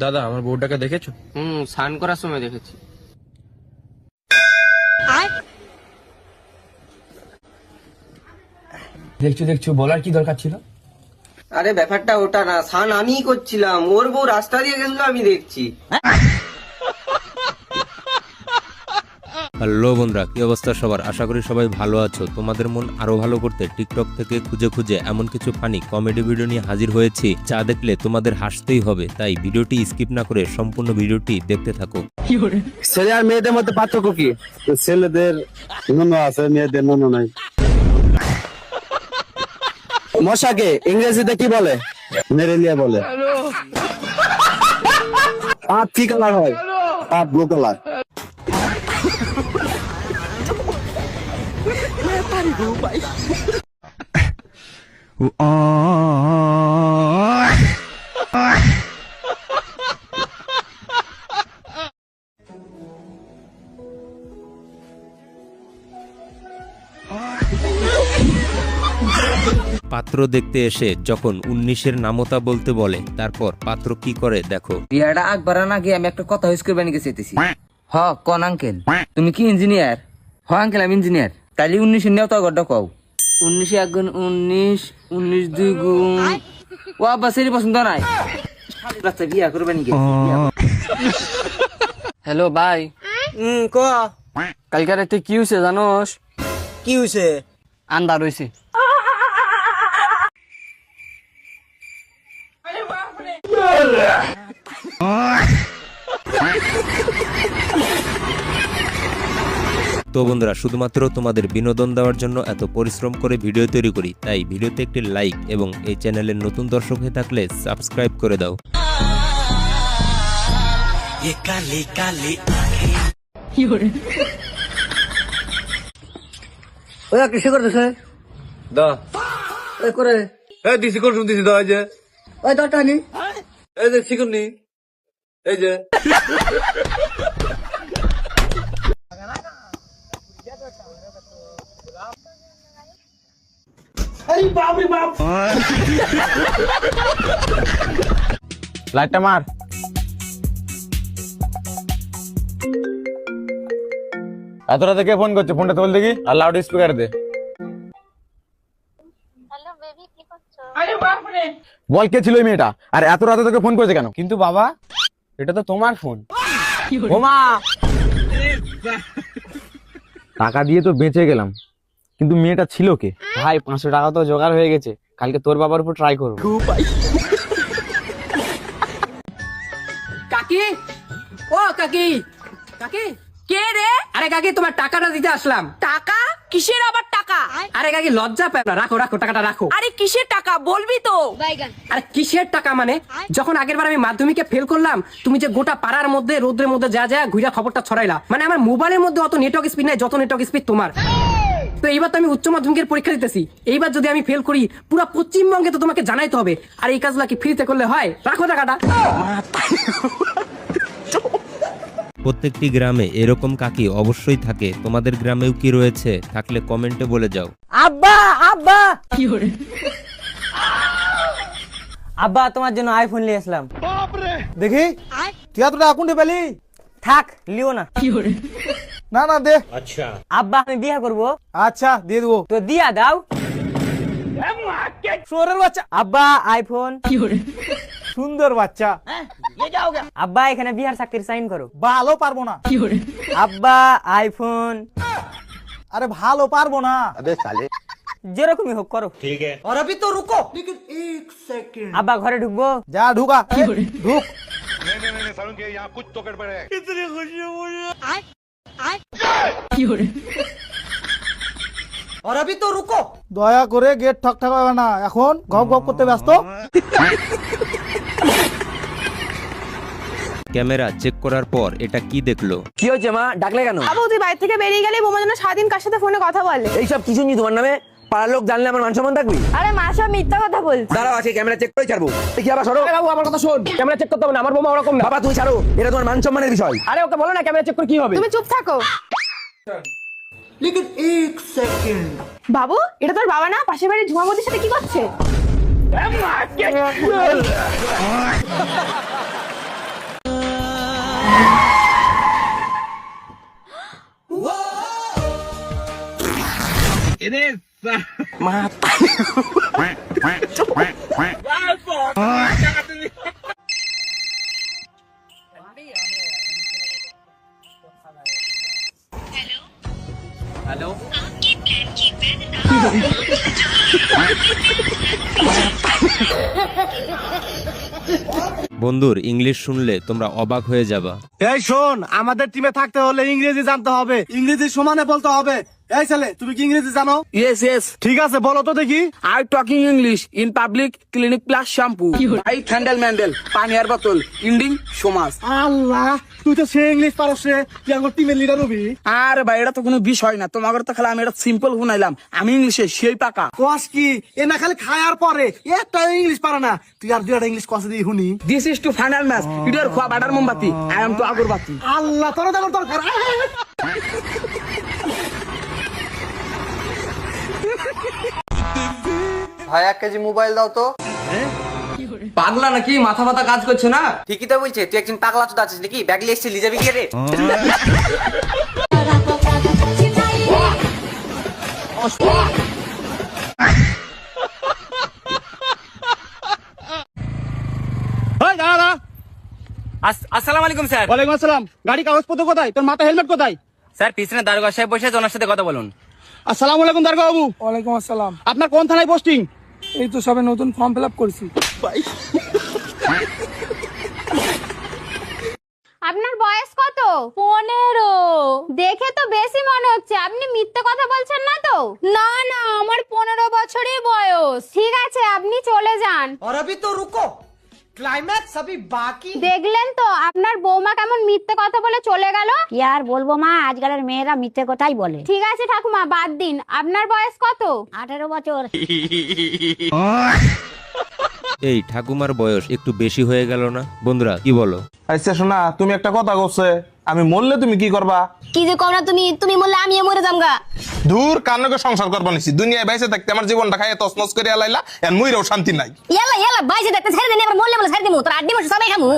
দাদা আমার বউটাকে দেখেছো? স্নান করার সময় দেখেছি। দেখছো দেখছো, বলার কি দরকার ছিল? আরে ব্যাপারটা ওটা না, স্নান আমিই করছিলাম, ওর বউ রাস্তা দিয়ে গেছিল আমি দেখছি। হ্যালো বন্ধুরা, কি অবস্থা সবার? আশা করি সবাই ভালো আছো। তোমাদের মন আরো ভালো করতে টিকটক থেকে খুঁজে খুঁজে এমন কিছু ফানি কমেডি ভিডিও নিয়ে হাজির হয়েছি যা দেখলে তোমাদের হাসতেই হবে। তাই ভিডিওটি স্কিপ না করে সম্পূর্ণ ভিডিওটি দেখতে থাকো। ছেলে আর মেয়েদের মধ্যে পার্থক্য কি? ছেলেদের নুন আছে, মেয়েদের নুন নাই। মশাকে ইংরেজিতে কি বলে? মেরেলিয়া বলে। পাত কি কালার হয়? পাত ব্লু কালার। পাত্র দেখতে এসে যখন 19-এর নামতা বলতে বলে, তারপর পাত্র কি করে দেখো। বিয়াটা আকবার আগে আমি একটা কথা হইস করবে নিকে চাইতেছি। হ কোন আঙ্কেল, তুমি কি ইঞ্জিনিয়ার? হ আঙ্কেল আমি ইঞ্জিনিয়ার। তাইলে 19 নেও তো গড্ড কও। 19 আগুন 19 19 দুই গুণ ও আব্বা সেরি পছন্দ নাই। রাস্তা বিয়া করবে নিকে। হ্যালো ভাই। ক কালকে রাতে কি হইছে জানোস? কি হইছে? আন্দার হইছে। তো বন্ধুরা, শুধুমাত্র তোমাদের বিনোদন দেওয়ার জন্য এত পরিশ্রম করে ভিডিও তৈরি করি, তাই ভিডিওতে একটি লাইক এবং এই চ্যানেলের নতুন দর্শক হয়ে থাকলে সাবস্ক্রাইব করে দাও। ওয়া কিসে করতেছে? দা ওই করে এই দিছি কোন দিছি দা, এই যে ওই দটা নি এই যে শিখুননি, এই যে লাইটটা মার। এত রাতে কে ফোন করছে? ফোনটা তোল দেখি আর লাউড স্পিকার দে। হ্যালো বেবি, কি করছো? বল কে ছিল এই মেয়েটা আর এত রাতে তোকে ফোন করেছে কেন? কিন্তু বাবা, এটা তো তোমার ফোন। ওমা, টাকা দিয়ে তো বেঁচে গেলাম, কিন্তু মেয়েটা ছিল কে? ভাই 500 টাকা তো জোগাড় হয়ে গেছে, কালকে তোর বাবার উপর ট্রাই করবো। কাকি, ও কাকি, কাকি কে রে? আরে কাকি তোমার টাকাটা দিতে আসলাম। টাকা? কিসের আবার টাকা? আরে কাকি লজ্জা পায় না, রাখো রাখো টাকাটা রাখো। আরে কিসের টাকা বলবি তো? আরে কিসের টাকা মানে? যখন আগের বার আমি মাধ্যমিকে ফেল করলাম, তুমি যে গোটা পাড়ার মধ্যে রোদ্রের মধ্যে যা যা ঘুরা খবরটা ছড়াইলা, মানে আমার মোবাইলের মধ্যে অত নেটওয়ার্ক স্পিড নাই যত নেটওয়ার্ক স্পিড তোমার। তো এইবার তো আমি উচ্চ মাধ্যমিকের পরীক্ষা দিতেছি, এইবার যদি আমি ফেল করি পুরো পশ্চিমবঙ্গে তো তোমাকে জানাইতে হবে। আর এই কাজগুলা কি ফ্রিতে করলে হয়? রাখো টাকাটা। প্রত্যেকটি গ্রামে এরকম কাকি অবশ্যই থাকে। তোমাদের গ্রামেও কি রয়েছে? থাকলে কমেন্টে বলে যাও। আব্বা আব্বা আব্বা তোমার জন্য আইফোন নিয়ে আসলাম। দেখি তুই এত টাকা কোনটা পেলি? থাক লিও না। না না দে। আব্বা আমি বিয়ে করব। আচ্ছা দিয়ে দেবো। তো দিয়া দাও। সোরের বাচ্চা। আব্বা আইফোন। সুন্দর বাচ্চা। আব্বা এখানে বিহার চাকরির সাইন করো। ভালো পারবো না। আব্বা আইফোন। আরে ভালো পারবো না। আবে সালে যেরকমই হোক করো। ঠিক আছে। और अभी तो रुको लेकिन 1 सेकंड। আব্বা ঘরে ঢুকবো। যা ঢুকা। ঢুক। नहीं सारुण के यहाँ कुछ तो गड़बड़ है। कितनी खुशी है मुझे। और अभी तो रुको। দয়া করে গেট ঠকঠক হবে না, এখন গপ গপ করতে ব্যস্ত। ক্যামেরা চেক করার পর এটা কি দেখলো? কি হয়েছে মা, ডাকলে কেন? বাবু তুই বাইরে থেকে বেরিয়ে গেলে বোমা যেন সারাদিন কার সাথে ফোনে কথা বলে। এইসব কিছু নি তোমার নামে, পাড়ার লোক জানলে আমার মান সম্মান থাকবি? আরে মাসা মিথ্যা কথা বলছে। দাঁড়াও, আছে ক্যামেরা চেক করে ছাড়বো। কি আবার সরো। বাবু আমার কথা শোন, ক্যামেরা চেক করতে হবে না, আমার বোমা ওরকম না। বাবা তুই ছাড়ো, এটা তোমার মান সম্মানের বিষয়। আরে ওকে বলো না ক্যামেরা চেক করে কি হবে। তুমি চুপ থাকো। বাবু এটা তোর বাবা না, পাশের বাড়ির ঝুমাবতির সাথে কি করছে? বন্ধুর ইংলিশ শুনলে তোমরা অবাক হয়ে যাবা। এই শোন, আমাদের টিমে থাকতে হলে ইংরেজি জানতে হবে, ইংরেজি সমানে বলতে হবে। এই ছেলে, তুমি কি ইংরেজি জানো? ইয়েস ইয়েস, ঠিক আছে, বলো তো দেখি। I talking English in public clinic plus shampoo I handle Mendel পানি আর বোতল ইন্ডিং সমাজ। আল্লাহ, তুই তো সে ইংলিশ পারস রে, তুই আমার টিমের লিডার হবি। আরে ভাই এটা তো কোনো বিষয় না, তোমাকে তো খালি আমি এটা সিম্পল শুনাইলাম, আমি ইংলিশে সেই পাকা। কোয়াস কি এ না খালি খায়ার পরে একটা ইংলিশ পারে না, তুই আর দুইটা ইংলিশ কষে দিয়ে শুনি। This is to final match, your খোয়া বাটার মোমবাতি, I am to agarbatti. Allah, তোর দরকার। ভাই 1 কেজি মোবাইল দাও তো। পাগলা নাকি, মাথা মাথা কাজ করছে না? ঠিকই তো বলছে, তুই একজন পাগলা চোদা আছিস নাকি? ব্যাগ লিয়ে এসেছিস, লিজাবি কি রে? এই দাদা। আসসালামু আলাইকুম স্যার। ওয়ালাইকুম আসসালাম। গাড়ি কাগজপত্র কোথায়? তোর মাথা হেলমেট কোথায়? স্যার পিছনে দারোগা সাহেব বসে আছে, ওনার সাথে কথা বলুন। আসসালামু আলাইকুম দারোগা বাবু। ওয়ালাইকুম আসসালাম। আপনার কোন থানায় পোস্টিং? এই তো সবে নতুন ফর্ম ফিল আপ করছি। আপনার বয়স কত? 15। দেখে তো বেশি মনে হচ্ছে, আপনি মিথ্যে কথা বলছেন না তো? না না, আমার 15 বছরই বয়স। ঠিক আছে, আপনি চলে যান। और अभी तो रुको, क्लाइमैक्स अभी बाकी। দেখলেন তো আপনার বৌমা কেমন মিথ্যে কথা বলে চলে গেল। কি আর বলবো মা, আজকালের মেয়েরা মিথ্যে কথাই বলে। ঠিক আছে ঠাকুমা, বাদ দিন। আপনার বয়স কত? 18 বছর। এই ঠাকুমার বয়স একটু বেশি হয়ে গেল না? বন্ধুরা কি বলো? আচ্ছা শোনা, তুমি একটা কথা কইছে, আমি মরলে তুমি কি করবা? কি যে কও না তুমি, তুমি বললে আমি মরে যামগা। দূর কান্নকে সংসার করবা নিছি, দুনিয়ায় বাইসে থাকতে আমার জীবনটা খাইয়ে তছনছ করে আলাইলা, এর মুইরাও শান্তি নাই। ইয়ালা ইয়ালা বাইজে দেখতে ছেড়ে দেন, এবার মরলে বলে ছেড়ে দিমু, তোর 8 মাস সবাই খামু।